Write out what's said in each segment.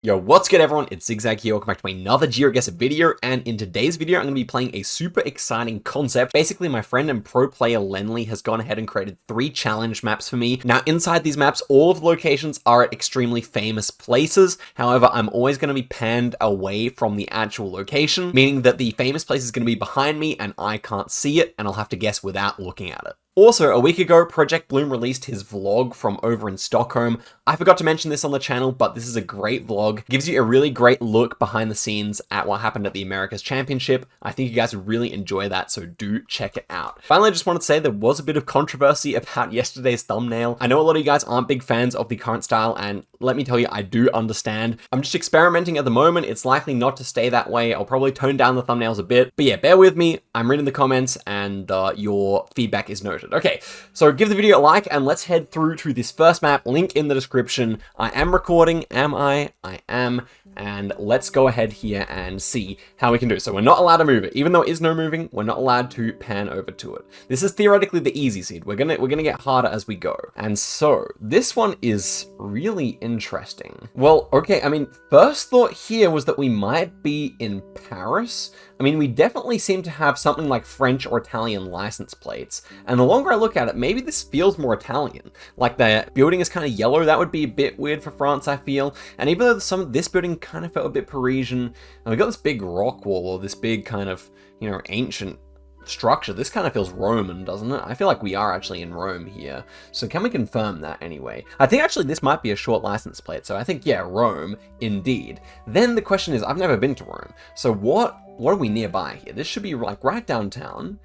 Yo, what's good everyone? It's Zigzag here, welcome back to another Geoguessr video, and in today's video I'm going to be playing a super exciting concept. Basically, my friend and pro player Lenley has gone ahead and created 3 challenge maps for me. Now, inside these maps, all of the locations are at extremely famous places. However, I'm always going to be panned away from the actual location, meaning that the famous place is going to be behind me and I can't see it, and I'll have to guess without looking at it. Also, a week ago, Project Bloom released his vlog from over in Stockholm. I forgot to mention this on the channel, but this is a great vlog. Gives you a really great look behind the scenes at what happened at the Americas Championship. I think you guys would really enjoy that, so do check it out. Finally, I just wanted to say there was a bit of controversy about yesterday's thumbnail. I know a lot of you guys aren't big fans of the current style, and let me tell you, I do understand. I'm just experimenting at the moment. It's likely not to stay that way. I'll probably tone down the thumbnails a bit. But yeah, bear with me. I'm reading the comments, and your feedback is noted. Okay, so give the video a like and let's head through to this first map, link in the description. I am recording, am I? I am, and let's go ahead here and see how we can do it. So we're not allowed to move it. Even though it is no moving, we're not allowed to pan over to it. This is theoretically the easy seed. We're gonna get harder as we go. And so this one is really interesting. Well, okay, I mean, first thought here was that we might be in Paris. I mean, we definitely seem to have something like French or Italian license plates. And the longer I look at it, maybe this feels more Italian. Like the building is kind of yellow. That would be a bit weird for France, I feel. And even though some of this building kind of felt a bit Parisian, and we got this big rock wall or this big kind of, you know, ancient structure. This kind of feels Roman, doesn't it? I feel like we are actually in Rome here. So can we confirm that anyway? I think actually this might be a short license plate. So I think, yeah, Rome, indeed. Then the question is, I've never been to Rome. So what are we nearby here? This should be like right downtown.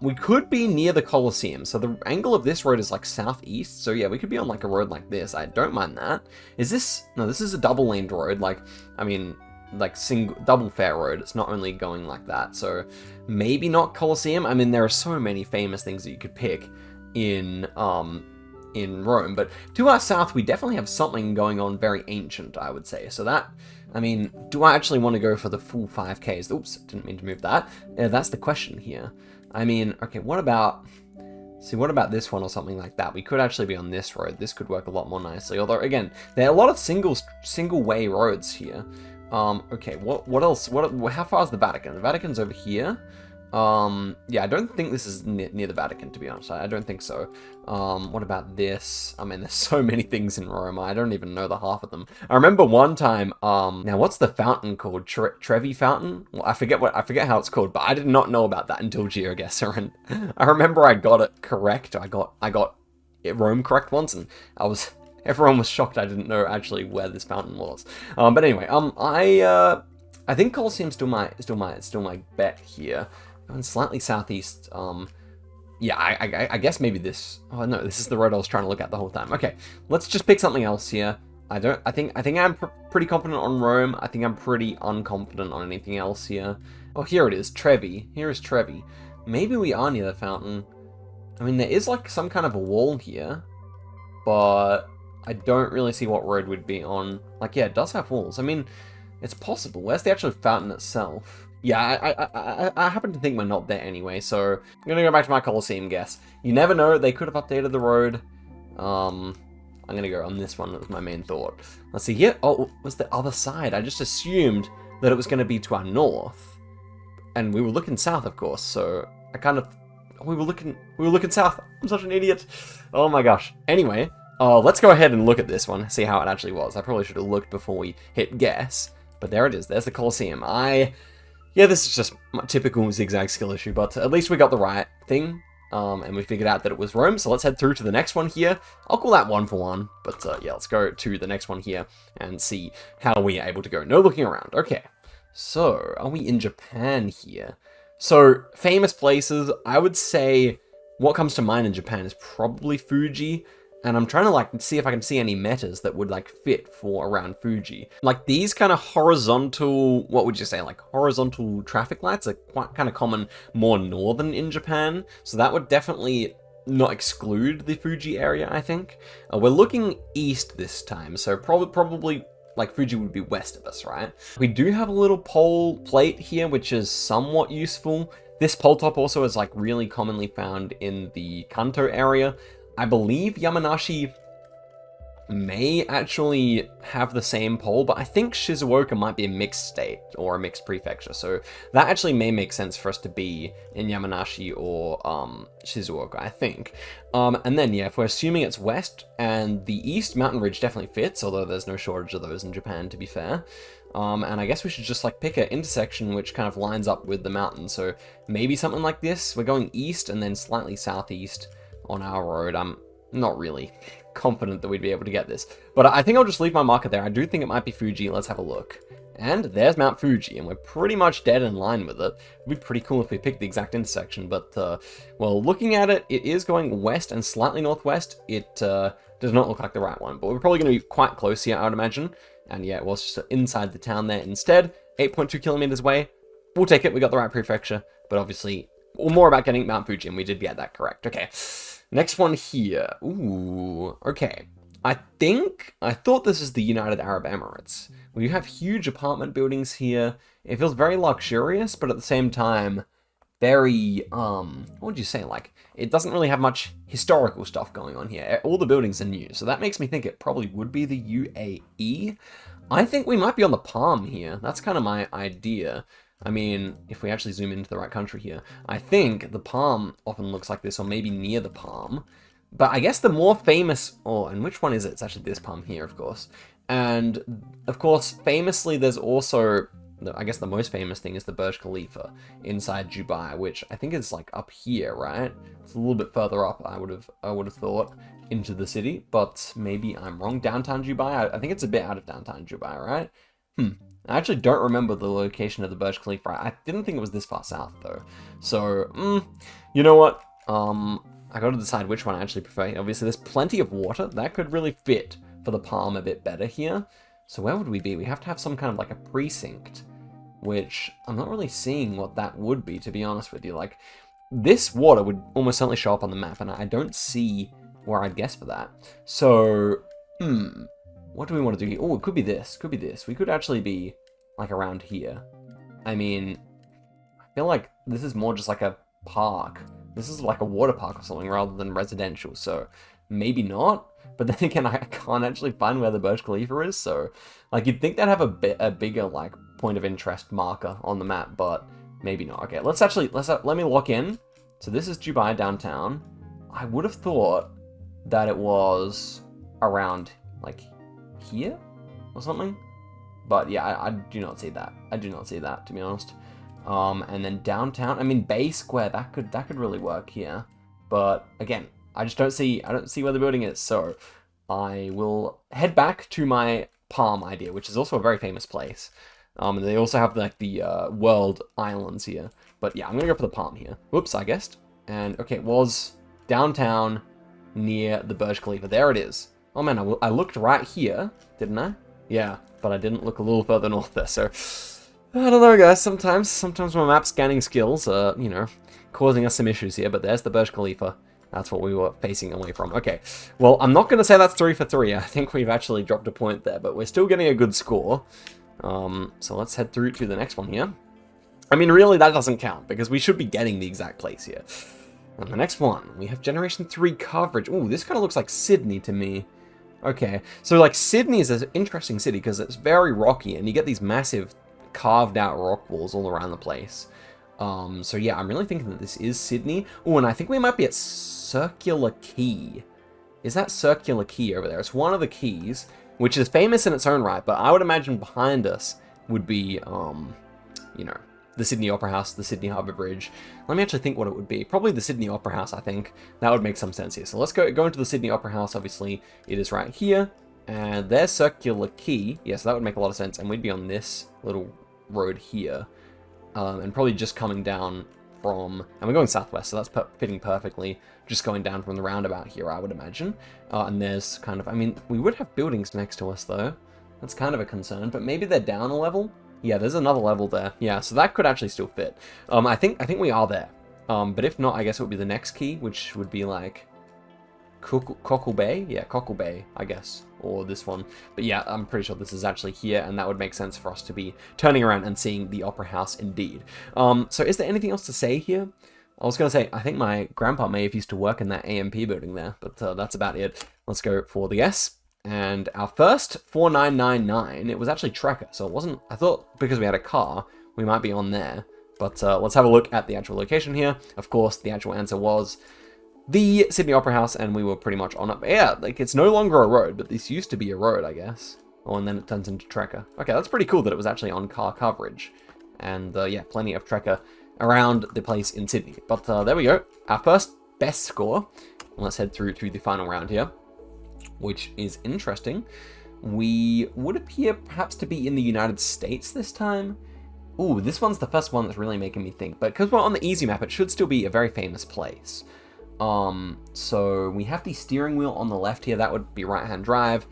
We could be near the Coliseum. So the angle of this road is like southeast. So yeah, we could be on like a road like this. I don't mind that. Is this, no, this is a double laned road. Like, I mean, like double fare road. It's not only going like that. So maybe not Coliseum. I mean, there are so many famous things that you could pick in Rome, but to our south, we definitely have something going on very ancient, I would say. So that, I mean, do I actually want to go for the full 5Ks? Oops, didn't mean to move that. Yeah, that's the question here. I mean, okay, what about this one or something like that? We could actually be on this road. This could work a lot more nicely. Although, again, there are a lot of single way roads here. Okay, what else? How far is the Vatican? The Vatican's over here. Yeah, I don't think this is near the Vatican, to be honest. I don't think so. What about this? I mean, there's so many things in Rome. I don't even know the half of them. I remember one time, now what's the fountain called? Trevi Fountain? Well, I forget how it's called, but I did not know about that until Geoguessr, and I remember I got it correct. I got Rome correct once, and everyone was shocked I didn't know actually where this fountain was. But anyway, I think Coliseum's still my bet here. Going slightly southeast. Yeah, I guess maybe this. Oh no, this is the road I was trying to look at the whole time. Okay, let's just pick something else here. I think I'm pretty confident on Rome. I think I'm pretty unconfident on anything else here. Oh, here it is, Trevi. Here is Trevi. Maybe we are near the fountain. I mean, there is like some kind of a wall here, but I don't really see what road would be on. Like, yeah, it does have walls. I mean, it's possible. Where's the actual fountain itself? Yeah, I happen to think we're not there anyway, so I'm gonna go back to my Coliseum guess. You never know, they could have updated the road. I'm gonna go on this one as my main thought. Let's see here. Oh, it was the other side. I just assumed that it was gonna be to our north. And we were looking south, of course, so we were looking south. I'm such an idiot. Oh my gosh. Anyway, let's go ahead and look at this one, see how it actually was. I probably should have looked before we hit guess, but there it is. There's the Coliseum. Yeah, this is just my typical Zigzag skill issue, but at least we got the right thing, and we figured out that it was Rome, so let's head through to the next one here. I'll call that 1 for 1, but yeah, let's go to the next one here and see how we are able to go. No looking around. Okay, so are we in Japan here? So, famous places, I would say what comes to mind in Japan is probably Fuji. And I'm trying to like see if I can see any metas that would like fit for around Fuji. Like these kind of horizontal, what would you say, like horizontal traffic lights are quite kind of common more northern in Japan. So that would definitely not exclude the Fuji area, I think. We're looking east this time, so probably like Fuji would be west of us, right? We do have a little pole plate here, which is somewhat useful. This pole top also is like really commonly found in the Kanto area. I believe Yamanashi may actually have the same pole, but I think Shizuoka might be a mixed state or a mixed prefecture, so that actually may make sense for us to be in Yamanashi or Shizuoka, I think. And then, yeah, if we're assuming it's west and the east, Mountain Ridge definitely fits, although there's no shortage of those in Japan, to be fair. And I guess we should just like pick an intersection which kind of lines up with the mountain, so maybe something like this. We're going east and then slightly southeast on our road. I'm not really confident that we'd be able to get this, but I think I'll just leave my marker there. I do think it might be Fuji. Let's have a look. And there's Mount Fuji, and we're pretty much dead in line with it. It'd be pretty cool if we picked the exact intersection, but, well, looking at it, it is going west and slightly northwest. It does not look like the right one, but we're probably going to be quite close here, I would imagine. And yeah, well, it's just inside the town there instead. 8.2 kilometers away. We'll take it. We got the right prefecture, but obviously, more about getting Mount Fuji, and we did get that correct. Okay. Next one here. Ooh, okay. I thought this is the United Arab Emirates. We have huge apartment buildings here. It feels very luxurious, but at the same time, very, what would you say? Like, it doesn't really have much historical stuff going on here. All the buildings are new, so that makes me think it probably would be the UAE. I think we might be on the Palm here. That's kind of my idea. I mean, if we actually zoom into the right country here, I think the Palm often looks like this, or maybe near the Palm. But I guess the more famous, and which one is it? It's actually this Palm here, of course. And, of course, famously, there's also, I guess the most famous thing is the Burj Khalifa inside Dubai, which I think is, like, up here, right? It's a little bit further up, I would have thought, into the city, but maybe I'm wrong. Downtown Dubai? I think it's a bit out of downtown Dubai, right? I actually don't remember the location of the Burj Khalifa. I didn't think it was this far south, though. So, you know what? I got to decide which one I actually prefer. Obviously, there's plenty of water. That could really fit for the Palm a bit better here. So where would we be? We have to have some kind of like a precinct, which I'm not really seeing what that would be, to be honest with you. Like, this water would almost certainly show up on the map, and I don't see where I'd guess for that. So, what do we want to do here? Oh, it could be this. Could be this. We could actually be, like, around here. I mean, I feel like this is more just like a park. This is like a water park or something rather than residential, so maybe not. But then again, I can't actually find where the Burj Khalifa is, so, like, you'd think they'd have a bigger, like, point of interest marker on the map, but maybe not. Okay, let me lock in. So this is Dubai downtown. I would have thought that it was around, like, here or something, but yeah, I do not see that. I do not see that, to be honest. And then downtown, I mean, Bay Square, that could really work here, but again, I don't see where the building is, so I will head back to my Palm idea, which is also a very famous place. And they also have like the world islands here, but yeah, I'm gonna go for the Palm here. Whoops, I guessed. And okay, it was downtown near the Burj Khalifa. There it is. Oh man, I looked right here, didn't I? Yeah, but I didn't look a little further north there, so I don't know, guys. Sometimes my map scanning skills are, you know, causing us some issues here, but there's the Burj Khalifa. That's what we were facing away from. Okay, well, I'm not going to say that's 3 for 3. I think we've actually dropped a point there, but we're still getting a good score. So let's head through to the next one here. I mean, really, that doesn't count, because we should be getting the exact place here. And the next one, we have Generation 3 coverage. Ooh, this kind of looks like Sydney to me. Okay, so, like, Sydney is an interesting city, because it's very rocky, and you get these massive carved out rock walls all around the place. So yeah, I'm really thinking that this is Sydney. Oh, and I think we might be at Circular Quay. Is that Circular Quay over there? It's one of the keys, which is famous in its own right, but I would imagine behind us would be, you know, the Sydney Opera House, the Sydney Harbour Bridge. Let me actually think what it would be. Probably the Sydney Opera House, I think. That would make some sense here. So let's go into the Sydney Opera House, obviously. It is right here. And there's Circular Quay. Yes, that would make a lot of sense. And we'd be on this little road here. And probably just coming down from... And we're going southwest, so that's fitting perfectly. Just going down from the roundabout here, I would imagine. And there's kind of... I mean, we would have buildings next to us, though. That's kind of a concern. But maybe they're down a level? Yeah, there's another level there. Yeah, so that could actually still fit. I think we are there. But if not, I guess it would be the next key, which would be like... Cockle Bay? Yeah, Cockle Bay, I guess. Or this one. But yeah, I'm pretty sure this is actually here, and that would make sense for us to be turning around and seeing the Opera House indeed. So is there anything else to say here? I was going to say, I think my grandpa may have used to work in that AMP building there, but that's about it. Let's go for the S. And our first 4999, it was actually Trekker, so it wasn't, I thought because we had a car, we might be on there. But let's have a look at the actual location here. Of course, the actual answer was the Sydney Opera House, and we were pretty much on it. But yeah, like, it's no longer a road, but this used to be a road, I guess. Oh, and then it turns into Trekker. Okay, that's pretty cool that it was actually on car coverage. And yeah, plenty of Trekker around the place in Sydney. But there we go. Our first best score. Let's head through to the final round here, which is interesting. We would appear perhaps to be in the United States this time. Ooh, this one's the first one that's really making me think. But because we're on the easy map, it should still be a very famous place. So we have the steering wheel on the left here. That would be right-hand drive.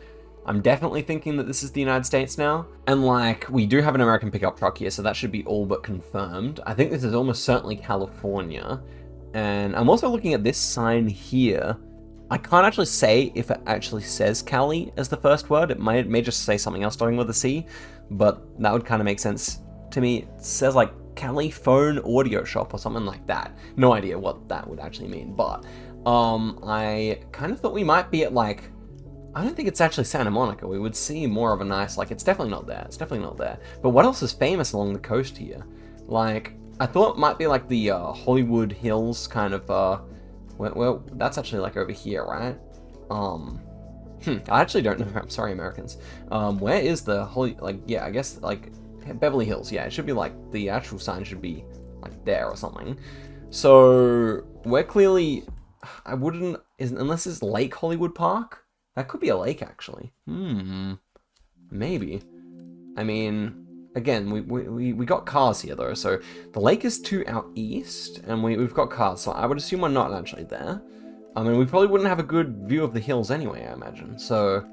I'm definitely thinking that this is the United States now. And like, we do have an American pickup truck here, so that should be all but confirmed. I think this is almost certainly California. And I'm also looking at this sign here. I can't actually say if it actually says Cali as the first word. It may just say something else starting with a C, but that would kind of make sense to me. It says like Cali Phone Audio Shop or something like that. No idea what that would actually mean, but I kind of thought we might be at like, I don't think it's actually Santa Monica. We would see more of a nice, like, it's definitely not there. It's definitely not there. But what else is famous along the coast here? Like, I thought it might be like the Hollywood Hills kind of, well, that's actually like over here, right? I actually don't know. I'm sorry, Americans. Where is the yeah, I guess like Beverly Hills. Yeah, it should be like the actual sign should be like there or something. So we're clearly, I wouldn't, unless it's Lake Hollywood Park. That could be a lake, actually. Maybe. I mean, again, we got cars here, though, so the lake is to our east, and we've got cars, so I would assume we're not actually there. I mean, we probably wouldn't have a good view of the hills anyway, I imagine, so...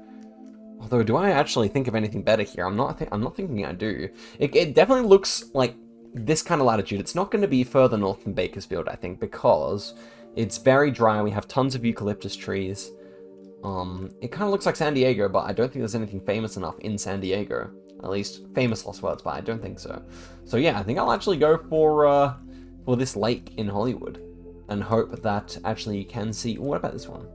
Although, do I actually think of anything better here? I'm not thinking I do. It definitely looks like this kind of latitude. It's not going to be further north than Bakersfield, I think, because it's very dry, we have tons of eucalyptus trees. It kind of looks like San Diego, but I don't think there's anything famous enough in San Diego. At least famous lost words, but I don't think so. So yeah, I think I'll actually go for this lake in Hollywood and hope that actually you can see. What about this one?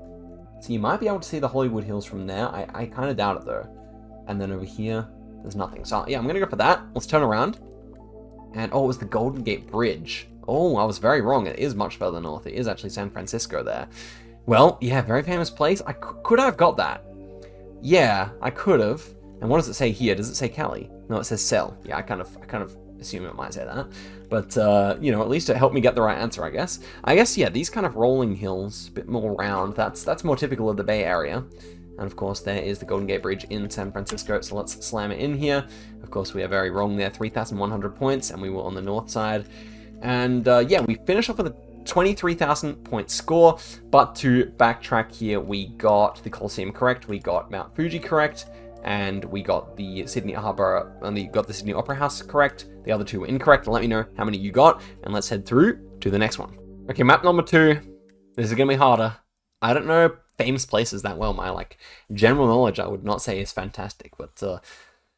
So you might be able to see the Hollywood Hills from there. I kind of doubt it though. And then over here, there's nothing. So yeah, I'm gonna go for that. Let's turn around. And oh, it was the Golden Gate Bridge. Oh, I was very wrong. It is much further north. It is actually San Francisco there. Well, yeah, very famous place. Could I have got that? Yeah, I could have. And what does it say here? Does it say Cali? No, it says Cell. Yeah, I kind of assume it might say that. But, you know, at least it helped me get the right answer, I guess. Yeah, these kind of rolling hills, a bit more round, that's more typical of the Bay Area. And of course, there is the Golden Gate Bridge in San Francisco, so let's slam it in here. Of course, we are very wrong there, 3,100 points, and we were on the north side. And, yeah, we finish off with a 23,000 point score, but to backtrack here, we got the Coliseum correct, we got Mount Fuji correct, and we got the Sydney Harbour, and we got the Sydney Opera House correct. The other two were incorrect. Let me know how many you got, and let's head through to the next one. Okay, map number 2. This is gonna be harder. I don't know famous places that well. My general knowledge, I would not say is fantastic, but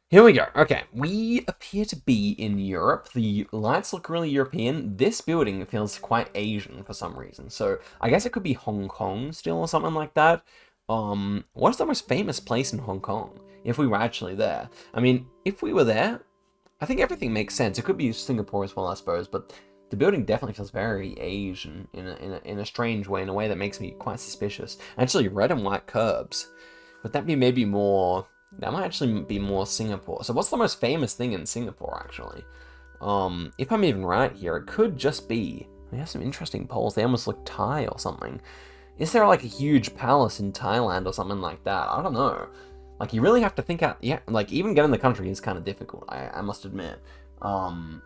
here we go. Okay, we appear to be in Europe. The lights look really European. This building feels quite Asian for some reason. So I guess it could be Hong Kong still or something like that. What's the most famous place in Hong Kong? If we were actually there. I mean, if we were there, I think everything makes sense. It could be Singapore as well, I suppose, but the building definitely feels very Asian in a strange way, in a way that makes me quite suspicious. Actually, red and white curbs. Would that be maybe more... That might actually be more Singapore. So what's the most famous thing in Singapore, actually? If I'm even right here, it could just be... They have some interesting poles. They almost look Thai or something. Is there like a huge palace in Thailand or something like that? I don't know. Like, you really have to think out... Yeah, like, even getting the country is kind of difficult, I must admit. I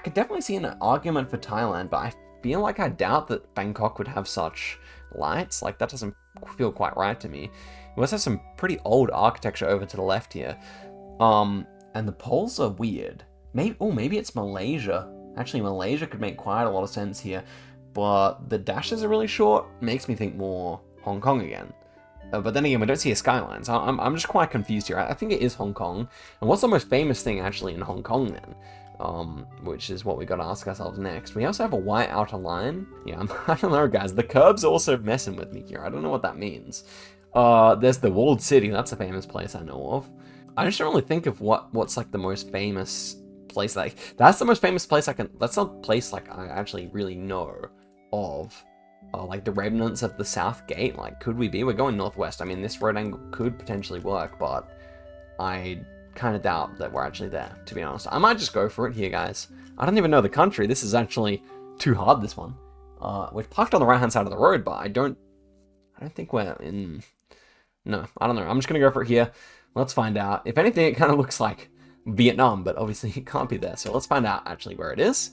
could definitely see an argument for Thailand, but I feel like I doubt that Bangkok would have such lights. Like, that doesn't feel quite right to me. We also have some pretty old architecture over to the left here. And the poles are weird. Maybe it's Malaysia. Actually, Malaysia could make quite a lot of sense here. But the dashes are really short. Makes me think more Hong Kong again. But then again, we don't see a skyline, so I'm just quite confused here. I think it is Hong Kong. And what's the most famous thing actually in Hong Kong then? Which is what we gotta ask ourselves next. We also have a white outer line. Yeah, I don't know, guys. The curbs are also messing with me here. I don't know what that means. There's the walled city. That's a famous place I know of. I just don't really think of what's like the most famous place. Like that's the most famous place I can. That's a place like I actually really know of. Like the remnants of the South Gate. Like, could we be? We're going northwest. I mean, this road angle could potentially work, but I kind of doubt that we're actually there, to be honest. I might just go for it here, guys. I don't even know the country. This is actually too hard, this one. We're parked on the right-hand side of the road, but I don't think we're in... No, I don't know. I'm just going to go for it here. Let's find out. If anything, it kind of looks like Vietnam, but obviously it can't be there. So let's find out actually where it is.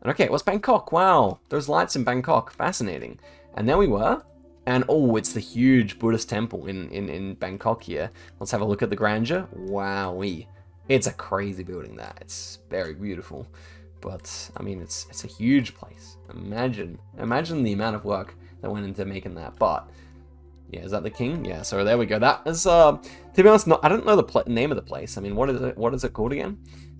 And okay, it was Bangkok. Wow, those lights in Bangkok. Fascinating. And there we were. And oh, it's the huge Buddhist temple in Bangkok here. Let's have a look at the grandeur. Wowee. It's a crazy building that. It's very beautiful. But, I mean, it's a huge place. Imagine the amount of work that went into making that. But, yeah, is that the king? Yeah, so there we go. That is, to be honest, I don't know the name of the place. I mean, what is it called again?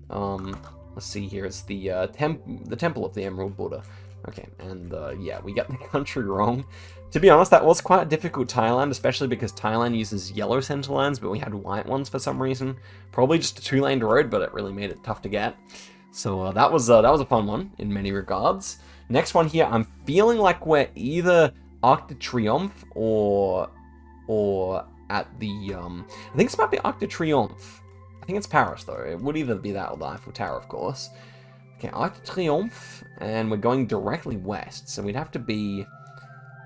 Let's see here. It's the Temple of the Emerald Buddha. Okay, and yeah, we got the country wrong. To be honest, that was quite difficult Thailand, especially because Thailand uses yellow center lines, but we had white ones for some reason. Probably just a 2-lane road, but it really made it tough to get. So that was a fun one in many regards. Next one here, I'm feeling like we're either Arc de Triomphe or at the I think this might be Arc de Triomphe. I think it's Paris though. It would either be that or the Eiffel Tower, of course. Okay, Arc de Triomphe, and we're going directly west, so we'd have to be...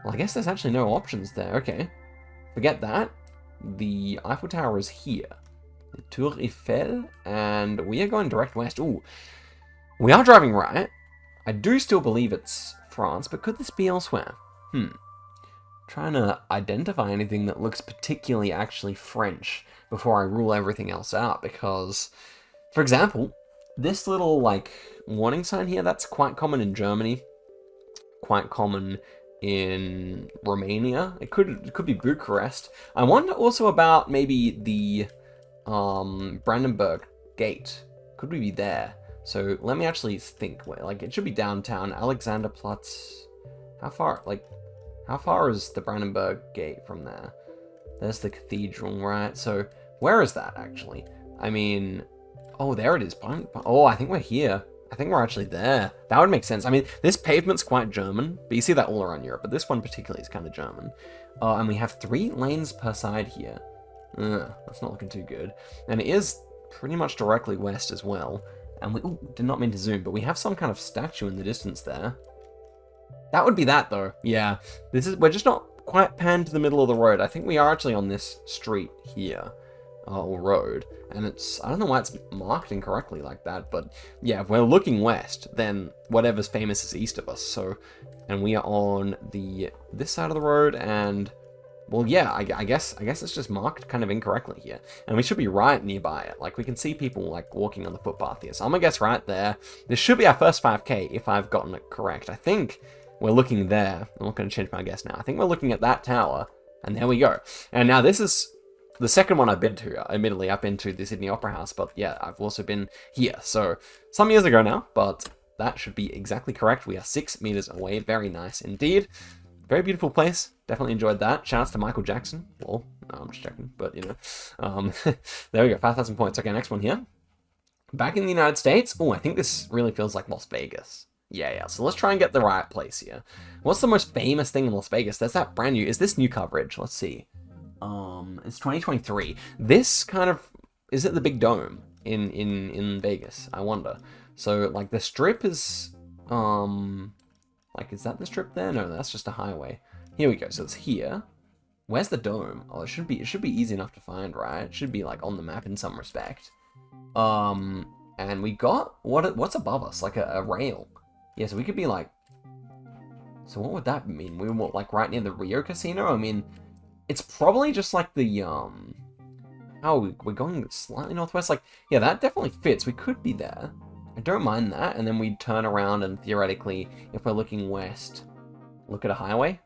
Well, I guess there's actually no options there. Okay, forget that. The Eiffel Tower is here. The Tour Eiffel, and we are going direct west. Ooh, we are driving right. I do still believe it's France, but could this be elsewhere? Trying to identify anything that looks particularly actually French before I rule everything else out, because, for example, this little, like, warning sign here, that's quite common in Germany, quite common in Romania. It could be Bucharest. I wonder also about maybe the Brandenburg Gate. Could we be there? So let me actually think. Like, it should be downtown. Alexanderplatz. How far is the Brandenburg Gate from there? There's the cathedral, right? So where is that actually? I mean, oh, there it is. Oh, I think we're here. I think we're actually there. That would make sense. I mean, this pavement's quite German, but you see that all around Europe, but this one particularly is kind of German. And we have 3 lanes per side here. That's not looking too good. And it is pretty much directly west as well. And we, ooh, did not mean to zoom, but we have some kind of statue in the distance there. That would be that though. Yeah, we're just not quite panned to the middle of the road. I think we are actually on this street here. Or road, and I don't know why it's marked incorrectly like that, but yeah, if we're looking west, then whatever's famous is east of us, so, and we are on this side of the road, and, well, yeah, I guess it's just marked kind of incorrectly here, and we should be right nearby it. Like, we can see people, like, walking on the footpath here, so I'm gonna guess right there. This should be our first 5K, if I've gotten it correct. I think we're looking there. I'm not gonna change my guess now. I think we're looking at that tower, and there we go. And now this is the second one I've been to. Admittedly, I've been to the Sydney Opera House, but yeah, I've also been here. So, some years ago now, but that should be exactly correct. We are 6 meters away. Very nice indeed. Very beautiful place. Definitely enjoyed that. Shouts to Michael Jackson. Well, no, I'm just checking, but you know. There we go, 5,000 points. Okay, next one here. Back in the United States. Oh, I think this really feels like Las Vegas. Yeah, so let's try and get the right place here. What's the most famous thing in Las Vegas? There's that brand new, is this new coverage? Let's see. It's 2023. This kind of, is it the big dome in Vegas? I wonder. So, like, the strip is, like, is that the strip there? No, that's just a highway. Here we go. So it's here. Where's the dome? Oh, it should be easy enough to find, right? It should be, like, on the map in some respect. And we got, what's above us? Like a rail. Yeah, so we could be, like, so what would that mean? We were, like, right near the Rio Casino? I mean, it's probably just like the, oh, we're going slightly northwest. Like, yeah, that definitely fits. We could be there. I don't mind that. And then we'd turn around and theoretically, if we're looking west, look at a highway.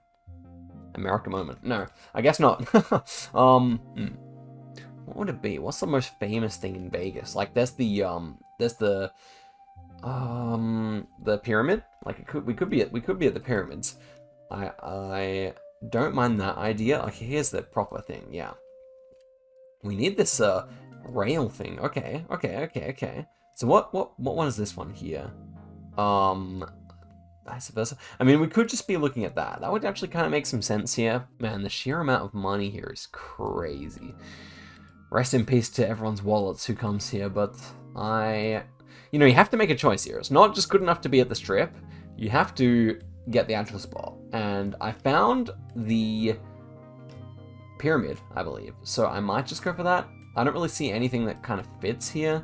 America moment. No, I guess not. What would it be? What's the most famous thing in Vegas? Like, there's the pyramid. Like, we could be at the pyramids. don't mind that idea. Okay, here's the proper thing, yeah. We need this, rail thing. Okay. So what one is this one here? Vice versa. I mean, we could just be looking at that. That would actually kind of make some sense here. Man, the sheer amount of money here is crazy. Rest in peace to everyone's wallets who comes here, but you know, you have to make a choice here. It's not just good enough to be at the strip. You have to get the actual spot. And I found the pyramid, I believe. So I might just go for that. I don't really see anything that kind of fits here.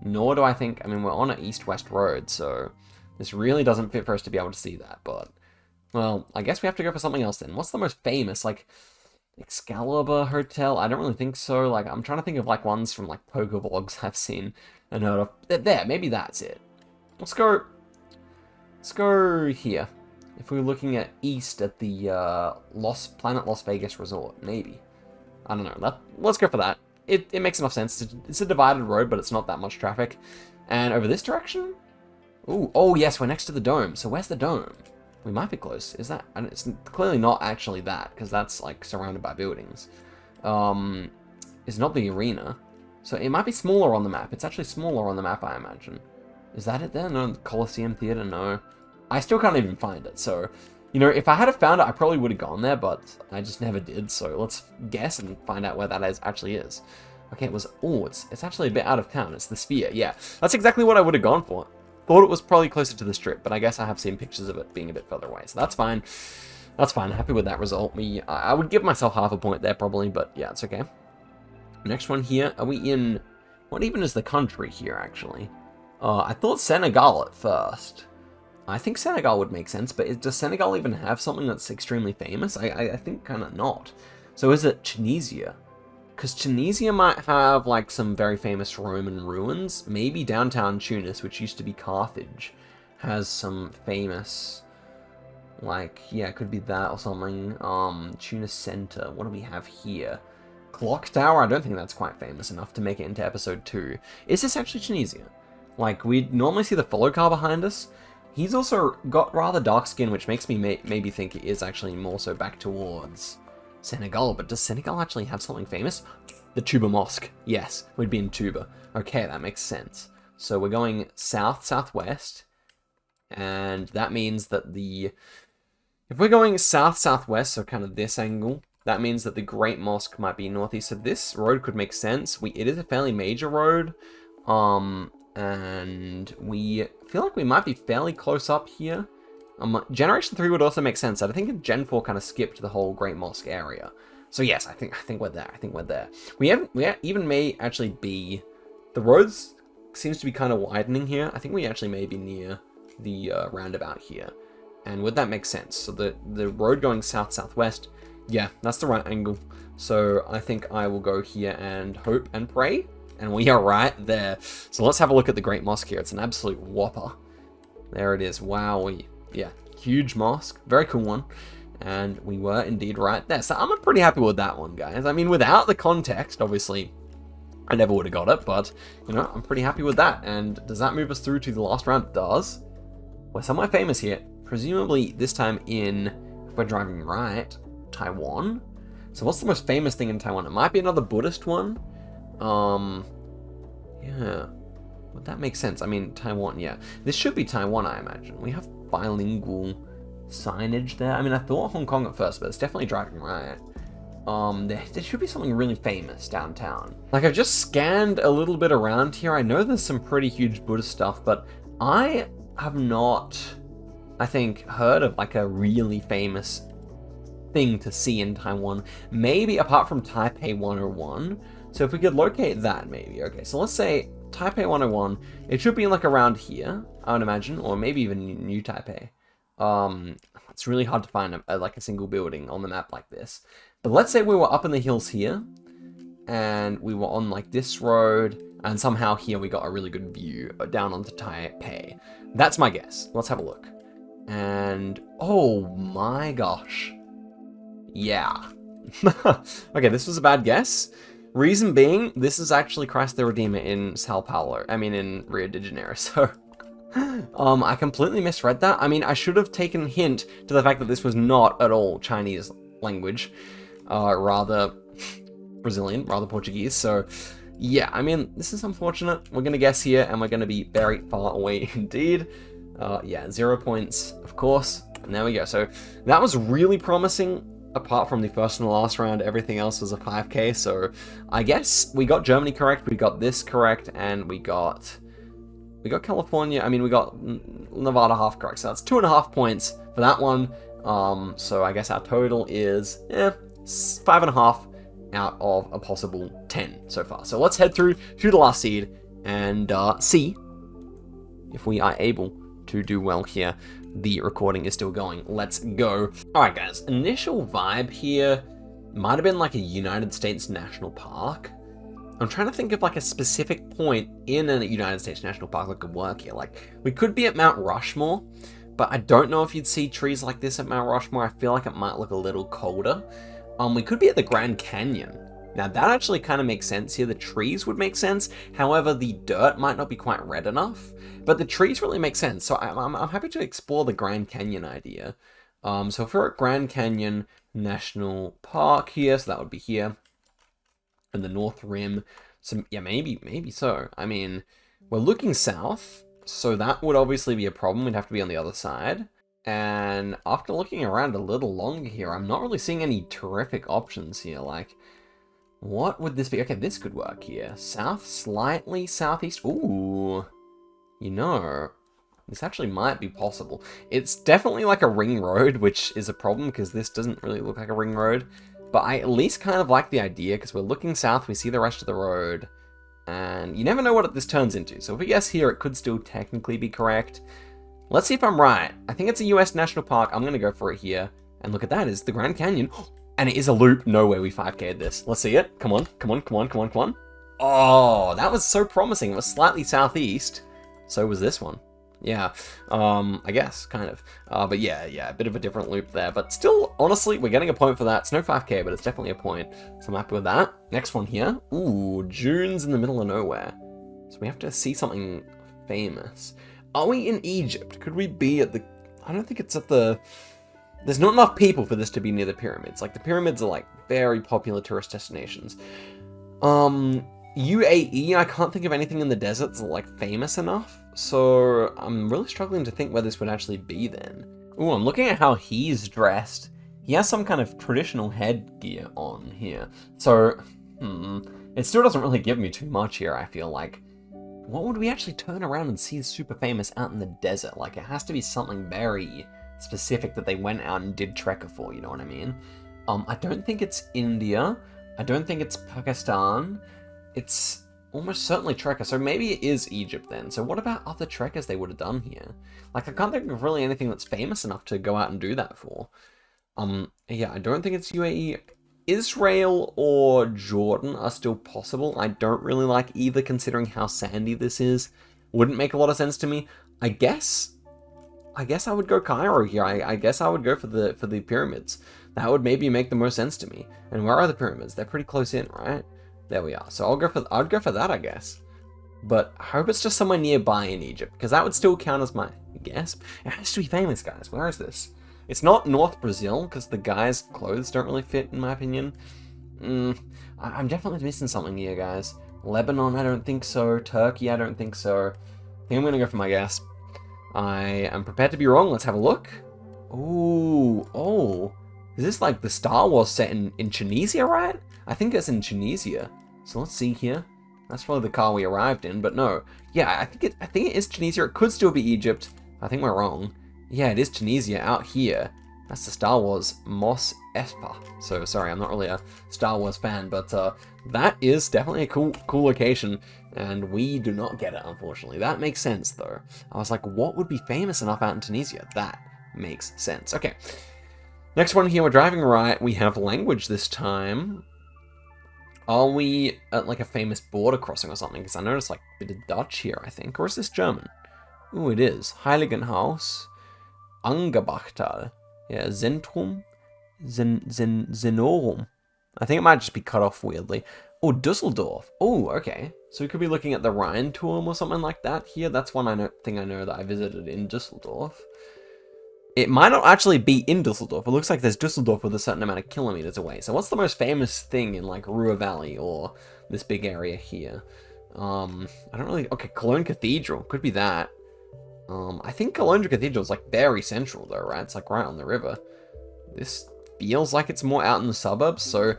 Nor do I think, I mean, we're on an east-west road, so this really doesn't fit for us to be able to see that, but, well, I guess we have to go for something else then. What's the most famous, like, Excalibur Hotel? I don't really think so. Like, I'm trying to think of, like, ones from, like, poker vlogs I've seen and heard of. There, maybe that's it. Let's go here. If we were looking at east at the Planet Las Vegas Resort, maybe. I don't know. Let's go for that. It makes enough sense. It's a divided road, but it's not that much traffic. And over this direction? Ooh, oh yes, we're next to the dome. So where's the dome? We might be close. Is that? And it's clearly not actually that, because that's like surrounded by buildings. It's not the arena. So it might be smaller on the map. It's actually smaller on the map, I imagine. Is that it there? No, the Coliseum Theater, no. I still can't even find it, so, you know, if I had found it, I probably would have gone there, but I just never did, so let's guess and find out where that actually is. Okay, it's actually a bit out of town. It's the Sphere, yeah. That's exactly what I would have gone for. Thought it was probably closer to the Strip, but I guess I have seen pictures of it being a bit further away, so that's fine. That's fine, happy with that result. I would give myself half a point there, probably, but yeah, it's okay. Next one here, are we in, what even is the country here, actually? I thought Senegal at first. I think Senegal would make sense, but does Senegal even have something that's extremely famous? I think kind of not. So is it Tunisia? Because Tunisia might have, like, some very famous Roman ruins. Maybe downtown Tunis, which used to be Carthage, has some famous, like, yeah, it could be that or something. Tunis Center, what do we have here? Clock Tower? I don't think that's quite famous enough to make it into episode 2. Is this actually Tunisia? Like, we normally see the follow car behind us. He's also got rather dark skin, which makes me maybe think it is actually more so back towards Senegal. But does Senegal actually have something famous? The Touba Mosque. Yes, we'd be in Touba. Okay, that makes sense. So we're going south-southwest. And that means that if we're going south-southwest, so kind of this angle, that means that the Great Mosque might be northeast. So this road could make sense. It is a fairly major road. And we feel like we might be fairly close up here. Generation 3 would also make sense. I think Gen 4 kind of skipped the whole Great Mosque area. So yes, I think we're there. I think we're there. We even may actually be, the roads seems to be kind of widening here. I think we actually may be near the roundabout here. And would that make sense? So the road going south-southwest, yeah, that's the right angle. So I think I will go here and hope and pray. And we are right there. So let's have a look at the Great Mosque here. It's an absolute whopper. There it is. Wow. Yeah, huge mosque. Very cool one. And we were indeed right there. So I'm pretty happy with that one, guys. I mean, without the context, obviously, I never would have got it. But, you know, I'm pretty happy with that. And does that move us through to the last round? It does. We're somewhere famous here. Presumably this time if we're driving right, Taiwan. So what's the most famous thing in Taiwan? It might be another Buddhist one. Yeah, would that make sense? I mean, Taiwan, yeah. This should be Taiwan, I imagine. We have bilingual signage there. I mean, I thought Hong Kong at first, but it's definitely driving right. There should be something really famous downtown. Like, I've just scanned a little bit around here. I know there's some pretty huge Buddhist stuff, but I have not, I think, heard of, like, a really famous thing to see in Taiwan. Maybe apart from Taipei 101. So if we could locate that, maybe. Okay, so let's say Taipei 101. It should be like around here, I would imagine, or maybe even New Taipei. It's really hard to find like a single building on the map like this. But let's say we were up in the hills here, and we were on like this road, and somehow here we got a really good view down onto Taipei. That's my guess. Let's have a look. And oh my gosh. Yeah. Okay, this was a bad guess. Reason being, this is actually Christ the Redeemer in in Rio de Janeiro, so I completely misread that. I mean, I should have taken hint to the fact that this was not at all Chinese language, rather Brazilian, rather Portuguese. So yeah, I mean, this is unfortunate. We're gonna guess here, and we're gonna be very far away indeed. Yeah, 0 points, of course. And there we go. So that was really promising. Apart from the first and the last round, everything else was a 5k. So I guess we got Germany correct, we got this correct, and we got California. I mean, we got Nevada half correct. So that's 2.5 points for that one. So I guess our total is 5.5 out of a possible 10 so far. So let's head through to the last seed and see if we are able to do well here. The recording is still going. Let's go. All right, guys. Initial vibe here might have been like a United States National Park. I'm trying to think of like a specific point in a United States National Park that could work here. Like, we could be at Mount Rushmore, but I don't know if you'd see trees like this at Mount Rushmore. I feel like it might look a little colder. We could be at the Grand Canyon. Now, that actually kind of makes sense here. The trees would make sense. However, the dirt might not be quite red enough. But the trees really make sense. So I'm happy to explore the Grand Canyon idea. So if we're at Grand Canyon National Park here, so that would be here. And the North Rim. So, yeah, maybe so. I mean, we're looking south. So that would obviously be a problem. We'd have to be on the other side. And after looking around a little longer here, I'm not really seeing any terrific options here. Like, what would this be? Okay, this could work here. South, slightly southeast. Ooh, you know, this actually might be possible. It's definitely like a ring road, which is a problem because this doesn't really look like a ring road. But I at least kind of like the idea because we're looking south, we see the rest of the road, and you never know what this turns into. So if we guess here, it could still technically be correct. Let's see if I'm right. I think it's a US National Park. I'm going to go for it here. And look at that, it's the Grand Canyon. And it is a loop. No way we 5k'd this. Let's see it. Come on, come on, come on, come on, come on. Oh, that was so promising. It was slightly southeast. So was this one. Yeah, I guess, kind of. But yeah, a bit of a different loop there. But still, honestly, we're getting a point for that. It's no 5k, but it's definitely a point. So I'm happy with that. Next one here. Ooh, dunes in the middle of nowhere. So we have to see something famous. Are we in Egypt? Could we be at the... I don't think it's at the... There's not enough people for this to be near the pyramids. Like, the pyramids are, like, very popular tourist destinations. UAE, I can't think of anything in the desert that's, like, famous enough. So, I'm really struggling to think where this would actually be then. Ooh, I'm looking at how he's dressed. He has some kind of traditional headgear on here. So, it still doesn't really give me too much here, I feel like. What would we actually turn around and see super famous out in the desert? Like, it has to be something very specific that they went out and did Trekker for, you know what I mean? I don't think it's India. I don't think it's Pakistan. It's almost certainly Trekker, so maybe it is Egypt then. So what about other Trekkers they would have done here? Like, I can't think of really anything that's famous enough to go out and do that for. Yeah, I don't think it's UAE. Israel or Jordan are still possible. I don't really like either, considering how sandy this is. Wouldn't make a lot of sense to me. I guess I would go Cairo here. I guess I would go for the pyramids. That would maybe make the most sense to me. And where are the pyramids? They're pretty close in, right? There we are. So I'd go for that, I guess. But I hope it's just somewhere nearby in Egypt, because that would still count as my guess. It has to be famous, guys. Where is this? It's not North Brazil, because the guy's clothes don't really fit, in my opinion. I'm definitely missing something here, guys. Lebanon, I don't think so. Turkey, I don't think so. I think I'm going to go for my guess. I am prepared to be wrong. Let's have a look. Ooh, oh. Is this like the Star Wars set in Tunisia, right? I think it's in Tunisia. So let's see here. That's probably the car we arrived in, but no. Yeah, I think it is Tunisia. It could still be Egypt. I think we're wrong. Yeah, it is Tunisia out here. That's the Star Wars Mosque. So sorry, I'm not really a Star Wars fan, but that is definitely a cool location, and we do not get it, unfortunately. That makes sense, though. I was like, what would be famous enough out in Tunisia? That makes sense. Okay. Next one here, we're driving right. We have language this time. Are we at like a famous border crossing or something? Because I noticed like a bit of Dutch here, I think. Or is this German? Ooh, it is. Heiligenhaus. Angebachtal. Yeah, Zentrum. Zenorum. I think it might just be cut off weirdly. Oh, Dusseldorf. Oh, okay. So we could be looking at the Rhine Turm or something like that here. That's one thing I know that I visited in Dusseldorf. it might not actually be in Dusseldorf. It looks like there's Dusseldorf with a certain amount of kilometers away. So what's the most famous thing in like Ruhr Valley or this big area here? I don't really... Okay, Cologne Cathedral. Could be that. I think Cologne Cathedral is like very central though, right? It's like right on the river. This feels like it's more out in the suburbs, so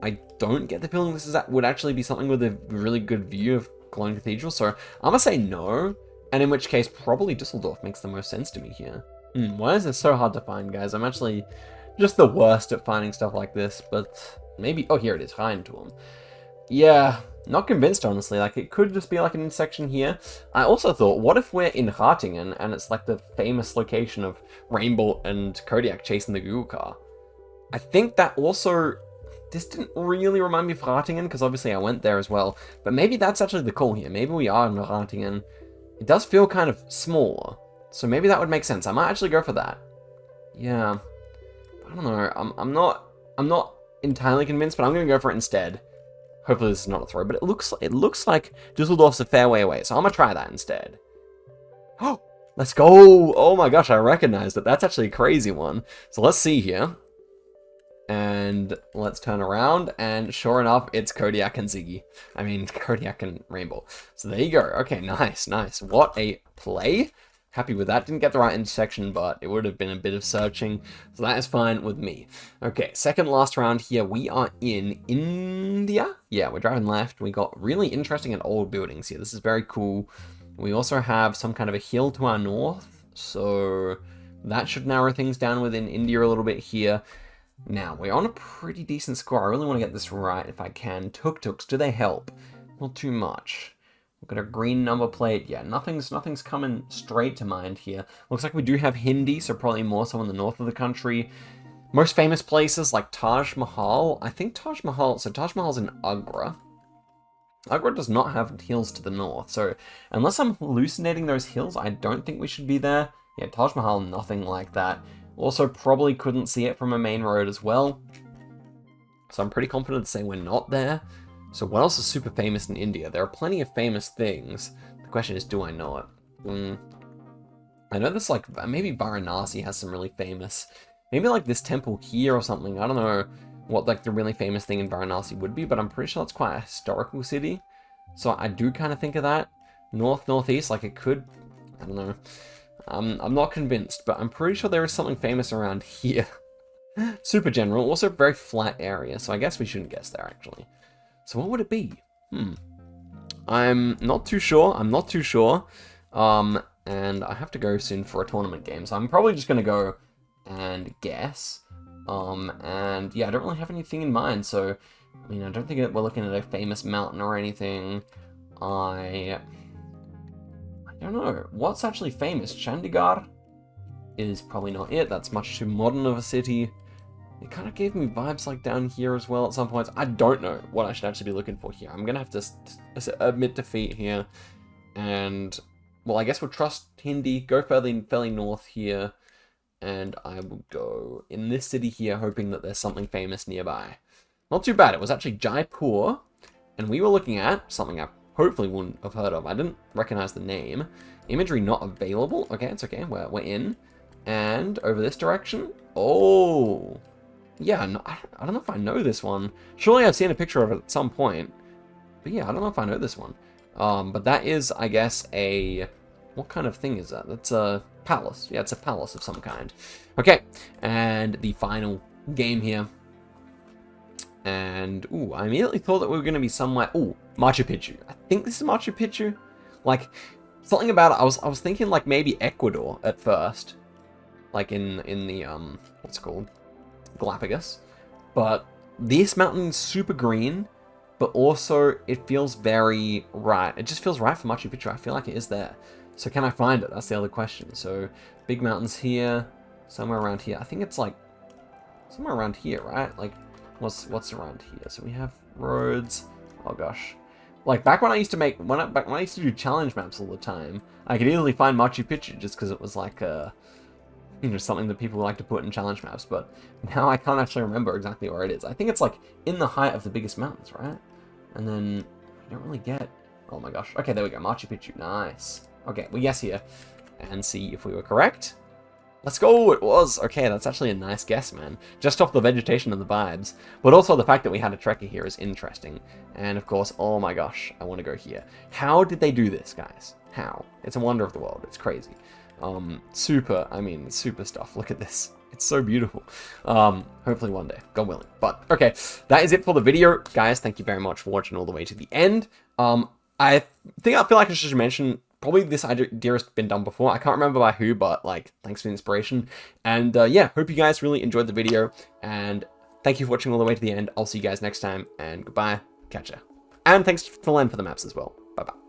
I don't get the feeling this would actually be something with a really good view of Cologne Cathedral. So I'm gonna say no, and in which case probably Dusseldorf makes the most sense to me here. Why is this so hard to find, guys? I'm actually just the worst at finding stuff like this, but maybe... Oh, here it is, Rheinturm. Yeah, not convinced, honestly. Like, it could just be like an intersection here. I also thought, what if we're in Ratingen and it's like the famous location of Rainbow and Kodiak chasing the Google car? I think that also... This didn't really remind me of Ratingen, because obviously I went there as well. But maybe that's actually the call here. Maybe we are in Ratingen. It does feel kind of smaller, so maybe that would make sense. I might actually go for that. Yeah. I don't know. I'm not entirely convinced, but I'm going to go for it instead. Hopefully this is not a throw, but it looks like Dusseldorf's a fair way away, so I'm gonna try that instead. Oh, let's go! Oh my gosh, I recognized it. That's actually a crazy one. So let's see here. And let's turn around, and sure enough, it's Kodiak and Ziggy. I mean, Kodiak and Rainbow. So there you go. Okay, nice, nice. What a play. Happy with that. Didn't get the right intersection, but it would have been a bit of searching. So that is fine with me. Okay, second last round here. We are in India. Yeah, we're driving left. We got really interesting and old buildings here. This is very cool. We also have some kind of a hill to our north. So that should narrow things down within India a little bit here. Now, we're on a pretty decent score. I really want to get this right if I can. Tuk-tuks, do they help? Not too much. We've got a green number plate. Yeah, nothing's coming straight to mind here. Looks like we do have Hindi, so probably more so in the north of the country. Most famous places like Taj Mahal. I think Taj Mahal's in Agra. Agra does not have hills to the north, so unless I'm hallucinating those hills, I don't think we should be there. Yeah, Taj Mahal, nothing like that. Also, probably couldn't see it from a main road as well. So I'm pretty confident to say we're not there. So what else is super famous in India? There are plenty of famous things. The question is, do I know it? I know this, like, maybe Varanasi has some really famous... Maybe, like, this temple here or something. I don't know what, like, the really famous thing in Varanasi would be, but I'm pretty sure it's quite a historical city. So I do kind of think of that. North, northeast, like, it could... I don't know. I'm not convinced, but I'm pretty sure there is something famous around here. Super general. Also, very flat area, so I guess we shouldn't guess there, actually. So what would it be? I'm not too sure. And I have to go soon for a tournament game, so I'm probably just going to go and guess. And yeah, I don't really have anything in mind, so, I mean, I don't think we're looking at a famous mountain or anything. I don't know. What's actually famous? Chandigarh is probably not it. That's much too modern of a city. It kind of gave me vibes like down here as well at some points. I don't know what I should actually be looking for here. I'm going to have to admit defeat here. And, well, I guess we'll trust Hindi, go fairly north here. And I will go in this city here, hoping that there's something famous nearby. Not too bad. It was actually Jaipur. And we were looking at something I hopefully wouldn't have heard of. I didn't recognize the name. Imagery not available. Okay, it's okay. We're in. And over this direction. Oh... Yeah, no, I don't know if I know this one. Surely I've seen a picture of it at some point. But yeah, I don't know if I know this one. But that is, I guess, a... What kind of thing is that? That's a palace. Yeah, it's a palace of some kind. Okay, and the final game here. And, ooh, I immediately thought that we were going to be somewhere... Ooh, Machu Picchu. I think this is Machu Picchu. Like, something about it, I was thinking, like, maybe Ecuador at first. Like, in the, what's it called? Galapagos, but this mountain's super green, but also it feels very right. It just feels right for Machu Picchu. I feel like it is there. So can I find it? That's the other question. So big mountains here, somewhere around here. I think it's like somewhere around here, right? Like what's around here? So we have roads. Oh gosh. Like back when I used to make when I used to do challenge maps all the time, I could easily find Machu Picchu just because it was like you know, something that people like to put in challenge maps, but now I can't actually remember exactly where it is. I think it's like in the height of the biggest mountains, right? And then I don't really get... Oh my gosh. Okay, there we go. Machu Picchu. Nice. Okay, we guess here and see if we were correct. Let's go, it was. Okay, that's actually a nice guess, man. Just off the vegetation and the vibes. But also the fact that we had a trekker here is interesting. And of course, oh my gosh, I want to go here. How did they do this, guys? How? It's a wonder of the world. It's crazy. Super stuff. Look at this. It's so beautiful. Hopefully one day, God willing. But okay, that is it for the video. Guys, thank you very much for watching all the way to the end. I feel like I should mention, probably this idea has been done before. I can't remember by who, but like, thanks for the inspiration. And yeah, hope you guys really enjoyed the video. And thank you for watching all the way to the end. I'll see you guys next time, and goodbye. Catch ya. And thanks to Len for the maps as well. Bye-bye.